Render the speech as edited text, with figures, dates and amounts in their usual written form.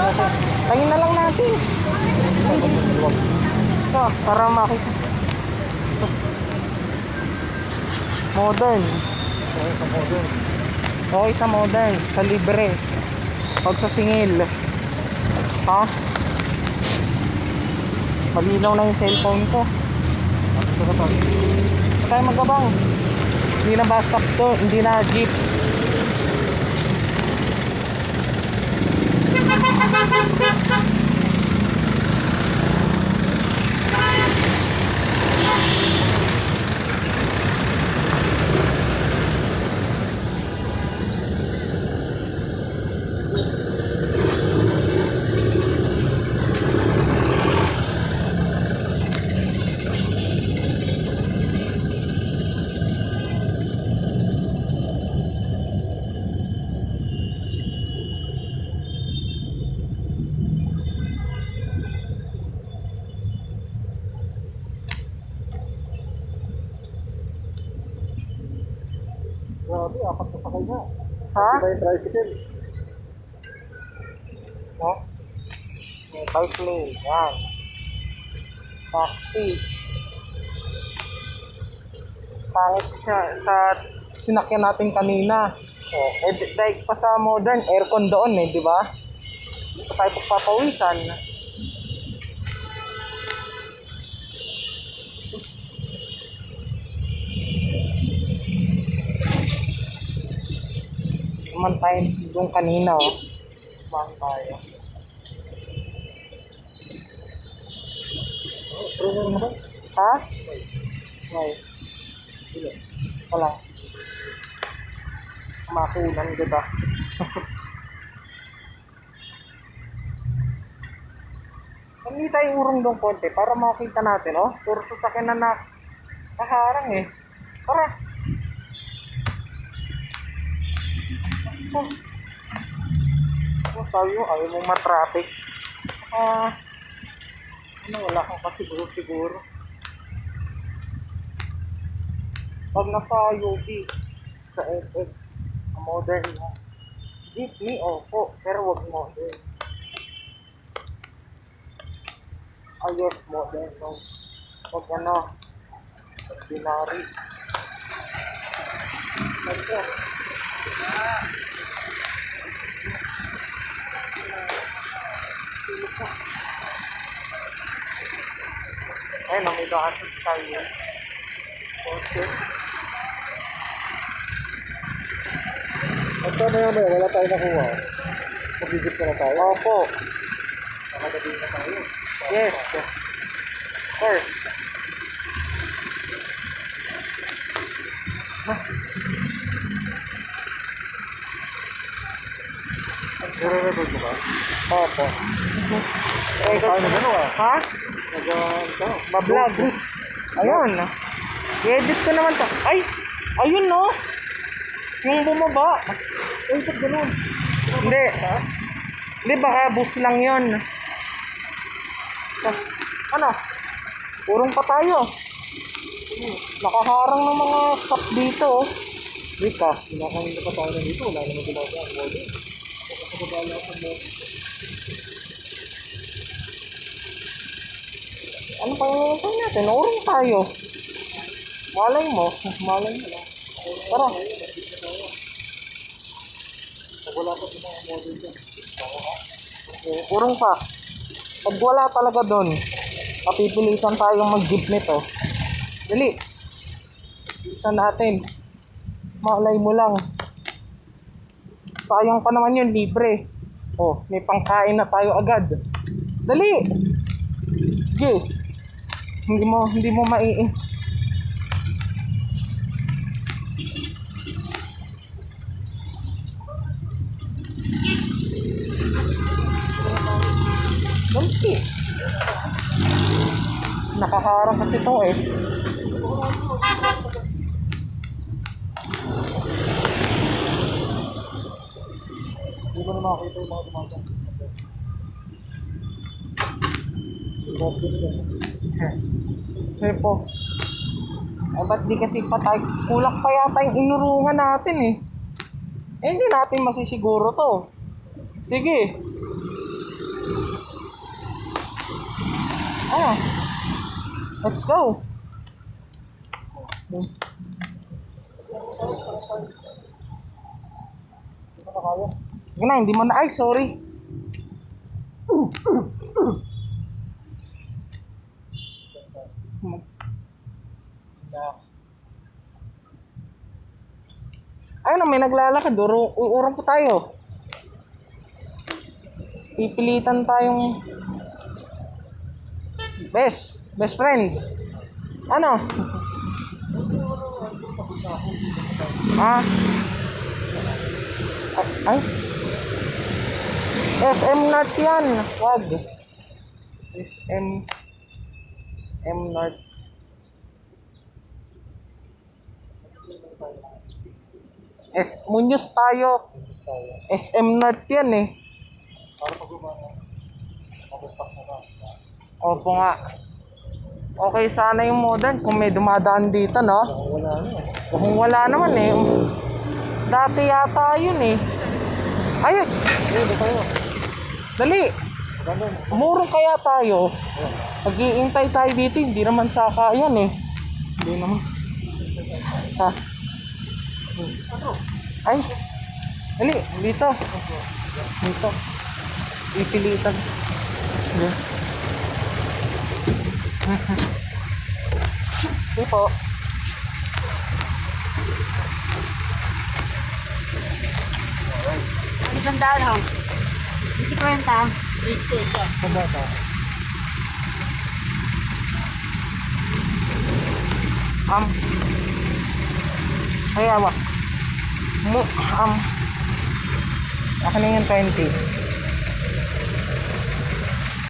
Okay. Tayo na lang natin. Ito, para makita. Stop. Modern. Okay, sa modern. Okay sa modern, sa libre. Pag sa singil. Ha? Malinaw na yung cellphone ko. Ito na pa. Saan tayo magabang? Hindi na bus stop to, hindi na jeep. Grabe, apat na sakay na. Ha? Ito ba yung tricycle? No? May bike lane, yan. Taxi. Pangit sa sinakyan natin kanina. Oh, dahil pa sa modern, aircon doon di ba? Dito tayo pagpapawisan. Naman tayo doon kanina Naman tayo. Pero ano ba? Ha? May. Wala. Makunan kita. Hindi tayo urong doon konti para makita natin, Puro sasakyan na nakaharang Tara. Sabi mo, ayaw mong matraffic. Wala kang pasiguro-siguro. Pag nasa UP, sa FX, modern mo. Jeepney, opo, pero wag modern. Yes, modern, no. Wag ordinary. Ito. Ay, may bakit tayo. Okay. At sana yan wala tayo nakuha. Mag-visit na tayo. Opo. Nakagabi na tayo. Yes. Of course. Nire-record mo ba? Opo. Tayo na gano'n Ha? Bablog. Go. Ayun. I-edit ko naman to. Ay! Ayun yung bumaba. Ay, ba't gano'n? Hindi. Hindi, baka bus lang yun. Ano? Urong pa tayo. Nakaharang ng mga stop dito. Wait ka, kinakain na pa tayo na dito. Wala naman ginagawa ang modern. Nakakabala sa modern. Ano pa yung natin? Urong tayo. Malay mo lang. Tara. Pag wala pa din ang modern dyan. Urong pa. Pag wala talaga doon, papipilitan tayong mag-jeep nito. Dali. Isa natin. Malay mo lang. Sayang pa naman yun, libre. May pangkain na tayo agad. Dali. Sige. Hindi mo Kunti. Nakaharang kasi ito Hindi mo na makakita yung mga dumadaan. po. Ba't di kasi patay? Kulak pa yata yung inurungan natin hindi natin masisiguro to. Sige. Ah, let's go. Sige na, hindi mo na. Ay, sorry. Ayun na, may naglalakad. Urong po tayo. Pipilitan tayong best friend. Ano? Ah? Ay? SM North yan. Wag. SM North. Munyos tayo. SM North yan eh. Para pag umano, mabagpak na lang. Opo nga. Okay sana yung modern kung may dumadaan dito, no? Wala na. Kung wala naman eh. Dati yata yun eh. Ayun. Dito tayo. Dali. Maganda. Umurong kaya tayo. Pag-iintay tayo dito, hindi naman saka yan eh. Hindi naman. Ha? Ay. Dali. Dito. Dito. Ipilitan. Dito. Sige po. Isang daan ho. 50. Please ko isa. Pabata. Kaya ba? Akin na yung 20.